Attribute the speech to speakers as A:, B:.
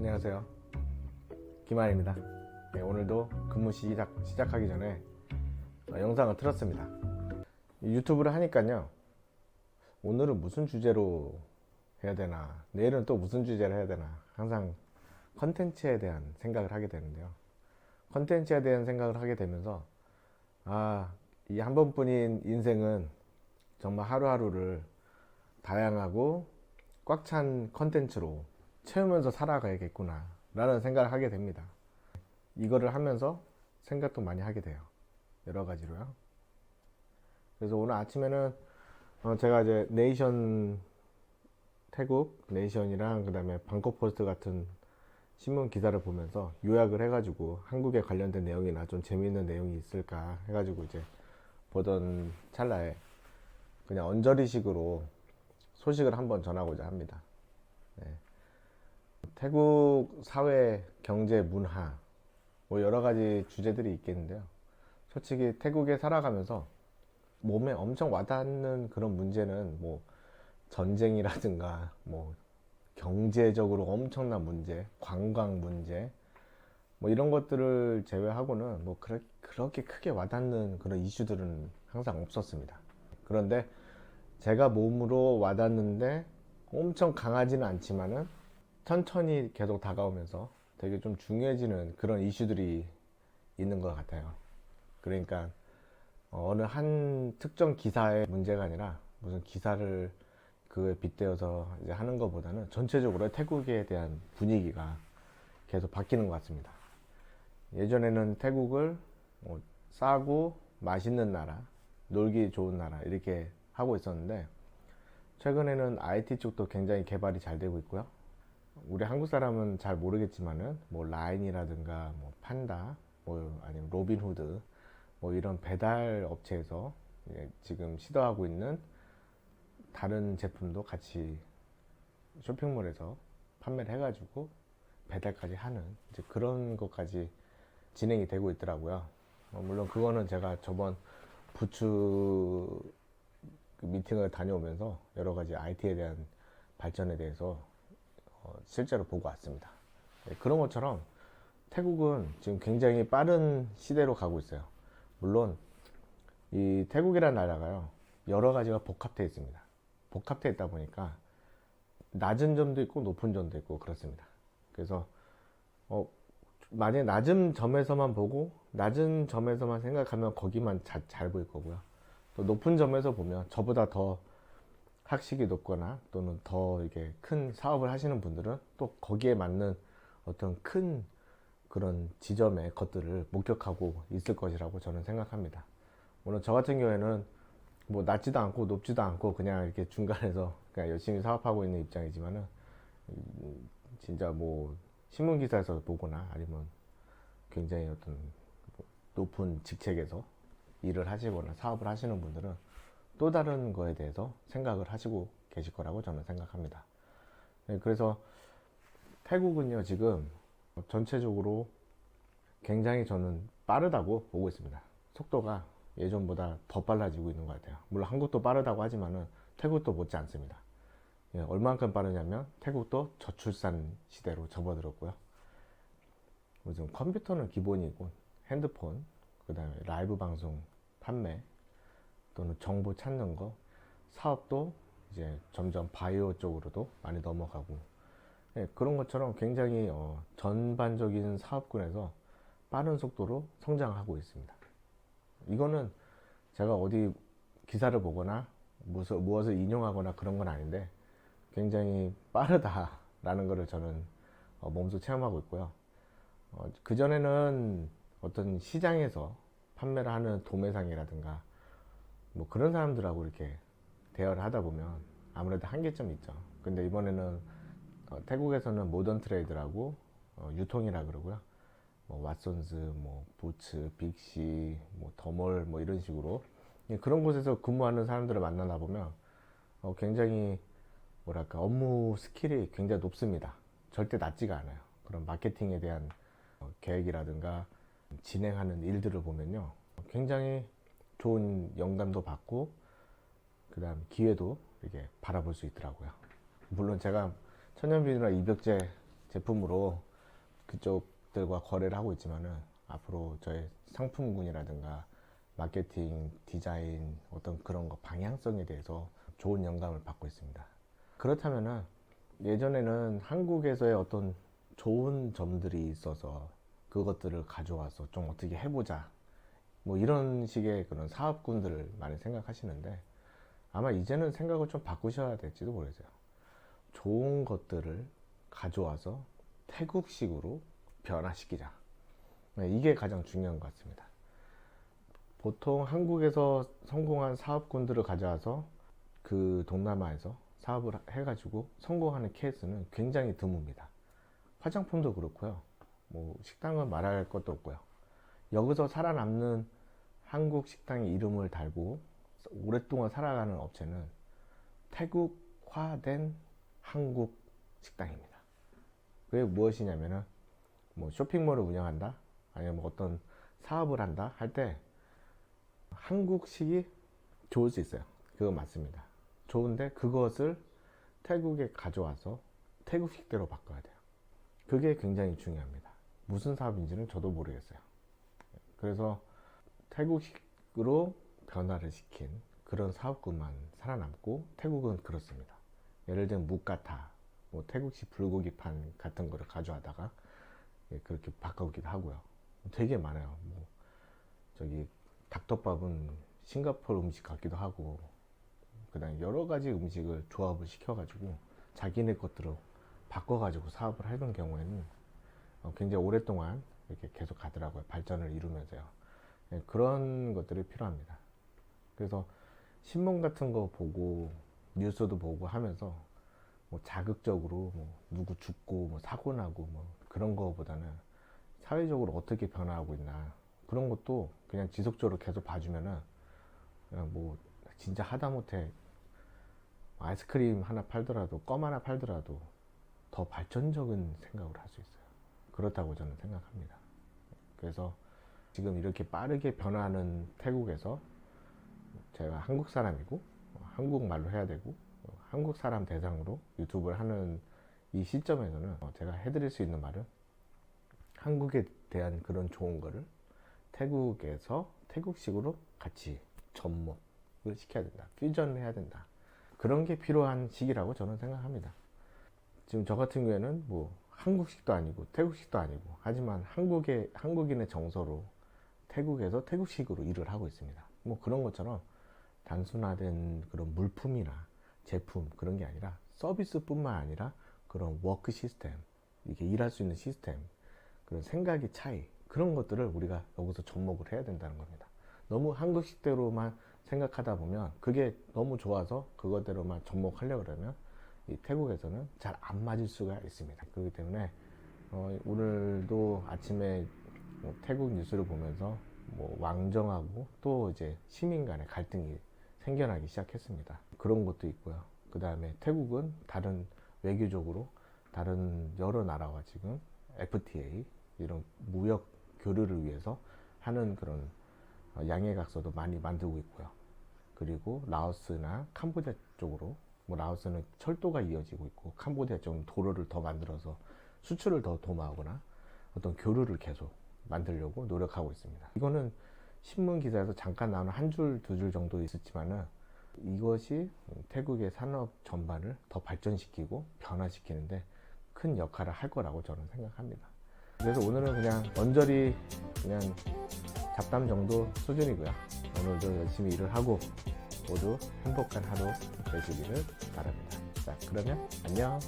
A: 안녕하세요, 김한입니다. 네, 오늘도 근무 시작하기 전에 영상을 틀었습니다. 유튜브를 하니까요, 오늘은 무슨 주제로 해야 되나, 내일은 또 무슨 주제를 해야 되나, 항상 컨텐츠에 대한 생각을 하게 되는데요. 컨텐츠에 대한 생각을 하게 되면서 이 한 번뿐인 인생은 정말 하루하루를 다양하고 꽉 찬 컨텐츠로 채우면서 살아가야겠구나 라는 생각을 하게 됩니다. 이거를 하면서 생각도 많이 하게 돼요. 여러 가지로요. 그래서 오늘 아침에는 제가 이제 태국 네이션이랑 그 다음에 방콕포스트 같은 신문 기사를 보면서 요약을 해가지고 한국에 관련된 내용이나 좀 재미있는 내용이 있을까 해가지고 이제 보던 찰나에 그냥 언저리식으로 소식을 한번 전하고자 합니다. 네. 태국 사회, 경제, 문화 뭐 여러 가지 주제들이 있겠는데요. 솔직히 태국에 살아가면서 몸에 엄청 와닿는 그런 문제는 뭐 전쟁이라든가 뭐 경제적으로 엄청난 문제, 관광 문제 뭐 이런 것들을 제외하고는 뭐 그렇게 크게 와닿는 그런 이슈들은 항상 없었습니다. 그런데 제가 몸으로 와닿는데 엄청 강하지는 않지만은 천천히 계속 다가오면서 되게 좀 중요해지는 그런 이슈들이 있는 것 같아요. 그러니까 어느 한 특정 기사의 문제가 아니라 무슨 기사를 그에 빗대어서 이제 하는 것보다는 전체적으로 태국에 대한 분위기가 계속 바뀌는 것 같습니다. 예전에는 태국을 싸고 맛있는 나라, 놀기 좋은 나라 이렇게 하고 있었는데 최근에는 IT 쪽도 굉장히 개발이 잘 되고 있고요. 우리 한국 사람은 잘 모르겠지만은 뭐 라인이라든가 뭐 판다 뭐 아니면 로빈후드 뭐 이런 배달 업체에서 지금 시도하고 있는 다른 제품도 같이 쇼핑몰에서 판매를 해가지고 배달까지 하는 이제 그런 것까지 진행이 되고 있더라고요. 물론 그거는 제가 저번 부츠 그 미팅을 다녀오면서 여러 가지 IT에 대한 발전에 대해서 실제로 보고 왔습니다. 그런 것처럼 태국은 지금 굉장히 빠른 시대로 가고 있어요. 물론 이 태국이라는 나라가요, 여러 가지가 복합되어 있습니다. 복합되어 있다 보니까 낮은 점도 있고 높은 점도 있고 그렇습니다. 그래서 만약에 낮은 점에서만 보고 낮은 점에서만 생각하면 거기만 잘 보일 거고요. 또 높은 점에서 보면 저보다 더 학식이 높거나 또는 더 이게 큰 사업을 하시는 분들은 또 거기에 맞는 어떤 큰 그런 지점의 것들을 목격하고 있을 것이라고 저는 생각합니다. 물론 저 같은 경우에는 뭐 낮지도 않고 높지도 않고 그냥 이렇게 중간에서 그냥 열심히 사업하고 있는 입장이지만은 진짜 뭐 신문 기사에서 보거나 아니면 굉장히 어떤 높은 직책에서 일을 하시거나 사업을 하시는 분들은 또 다른 거에 대해서 생각을 하시고 계실 거라고 저는 생각합니다. 네, 그래서 태국은요 지금 전체적으로 굉장히 저는 빠르다고 보고 있습니다. 속도가 예전보다 더 빨라지고 있는 것 같아요. 물론 한국도 빠르다고 하지만은 태국도 못지 않습니다. 예, 얼만큼 빠르냐면 태국도 저출산 시대로 접어들었고요. 요즘 컴퓨터는 기본이고 핸드폰, 그 다음에 라이브 방송 판매 또는 정보 찾는 거, 사업도 이제 점점 바이오 쪽으로도 많이 넘어가고, 예, 그런 것처럼 굉장히 전반적인 사업군에서 빠른 속도로 성장하고 있습니다. 이거는 제가 어디 기사를 보거나 무엇을 인용하거나 그런 건 아닌데 굉장히 빠르다라는 것을 저는 몸소 체험하고 있고요. 그전에는 어떤 시장에서 판매를 하는 도매상이라든가 뭐 그런 사람들하고 이렇게 대화를 하다 보면 아무래도 한계점이 있죠. 근데 이번에는 태국에서는 모던 트레이드라고 유통이라 그러고요. 뭐 왓손즈, 뭐 부츠, 빅시, 뭐 더몰 뭐 이런 식으로 그런 곳에서 근무하는 사람들을 만나다 보면 굉장히 뭐랄까 업무 스킬이 굉장히 높습니다. 절대 낮지가 않아요. 그런 마케팅에 대한 계획이라든가 진행하는 일들을 보면요, 굉장히 좋은 영감도 받고 그 다음 기회도 이렇게 바라볼 수 있더라고요. 물론 제가 천연비누나 이벽제 제품으로 그쪽들과 거래를 하고 있지만은 앞으로 저의 상품군이라든가 마케팅, 디자인, 어떤 그런 거 방향성에 대해서 좋은 영감을 받고 있습니다. 그렇다면은 예전에는 한국에서의 어떤 좋은 점들이 있어서 그것들을 가져와서 좀 어떻게 해보자, 뭐 이런 식의 그런 사업군들을 많이 생각하시는데, 아마 이제는 생각을 좀 바꾸셔야 될지도 모르겠어요. 좋은 것들을 가져와서 태국식으로 변화시키자. 이게 가장 중요한 것 같습니다. 보통 한국에서 성공한 사업군들을 가져와서 그 동남아에서 사업을 해가지고 성공하는 케이스는 굉장히 드뭅니다. 화장품도 그렇고요. 뭐 식당은 말할 것도 없고요. 여기서 살아남는 한국 식당의 이름을 달고 오랫동안 살아가는 업체는 태국화된 한국 식당입니다. 그게 무엇이냐면은 뭐 쇼핑몰을 운영한다, 아니면 뭐 어떤 사업을 한다 할 때 한국식이 좋을 수 있어요. 그거 맞습니다. 좋은데 그것을 태국에 가져와서 태국식대로 바꿔야 돼요. 그게 굉장히 중요합니다. 무슨 사업인지는 저도 모르겠어요. 그래서 태국식으로 변화를 시킨 그런 사업군만 살아남고, 태국은 그렇습니다. 예를 들면 묵가타, 뭐 태국식 불고기판 같은 거를 가져와다가 그렇게 바꾸기도 하고요. 되게 많아요. 뭐 저기 닭덮밥은 싱가포르 음식 같기도 하고, 그다음 여러 가지 음식을 조합을 시켜가지고 자기네 것들로 바꿔가지고 사업을 하던 경우에는 굉장히 오랫동안 이렇게 계속 가더라고요. 발전을 이루면서요. 그런 것들이 필요합니다. 그래서 신문 같은 거 보고 뉴스도 보고 하면서 뭐 자극적으로 뭐 누구 죽고 뭐 사고 나고 뭐 그런 거보다는 사회적으로 어떻게 변화하고 있나, 그런 것도 그냥 지속적으로 계속 봐주면은 그냥 뭐 진짜 하다못해 아이스크림 하나 팔더라도, 껌 하나 팔더라도 더 발전적인 생각을 할 수 있어요. 그렇다고 저는 생각합니다. 그래서 지금 이렇게 빠르게 변화하는 태국에서 제가 한국 사람이고 한국말로 해야 되고 한국 사람 대상으로 유튜브를 하는 이 시점에서는 제가 해드릴 수 있는 말은, 한국에 대한 그런 좋은 거를 태국에서 태국식으로 같이 접목을 시켜야 된다. 퓨전을 해야 된다. 그런 게 필요한 시기라고 저는 생각합니다. 지금 저 같은 경우에는 뭐 한국식도 아니고 태국식도 아니고, 하지만 한국인의 정서로 태국에서 태국식으로 일을 하고 있습니다. 뭐 그런 것처럼 단순화된 그런 물품이나 제품 그런 게 아니라 서비스뿐만 아니라 그런 워크 시스템, 이렇게 일할 수 있는 시스템, 그런 생각의 차이, 그런 것들을 우리가 여기서 접목을 해야 된다는 겁니다. 너무 한국식대로만 생각하다 보면 그게 너무 좋아서 그것대로만 접목하려고 그러면 이 태국에서는 잘 안 맞을 수가 있습니다. 그렇기 때문에 오늘도 아침에 뭐 태국 뉴스를 보면서 뭐 왕정하고 또 이제 시민 간의 갈등이 생겨나기 시작했습니다. 그런 것도 있고요. 그 다음에 태국은 다른 외교적으로 다른 여러 나라와 지금 FTA, 이런 무역 교류를 위해서 하는 그런 양해각서도 많이 만들고 있고요. 그리고 라오스나 캄보디아 쪽으로, 뭐 라오스는 철도가 이어지고 있고 캄보디아 쪽은 도로를 더 만들어서 수출을 더 도모하거나 어떤 교류를 계속 만들려고 노력하고 있습니다. 이거는 신문 기사에서 잠깐 나오는 한 줄, 두 줄 정도 있었지만은 이것이 태국의 산업 전반을 더 발전시키고 변화시키는데 큰 역할을 할 거라고 저는 생각합니다. 그래서 오늘은 그냥 언저리 그냥 잡담 정도 수준이고요. 오늘도 열심히 일을 하고 모두 행복한 하루 되시기를 바랍니다. 자, 그러면 안녕.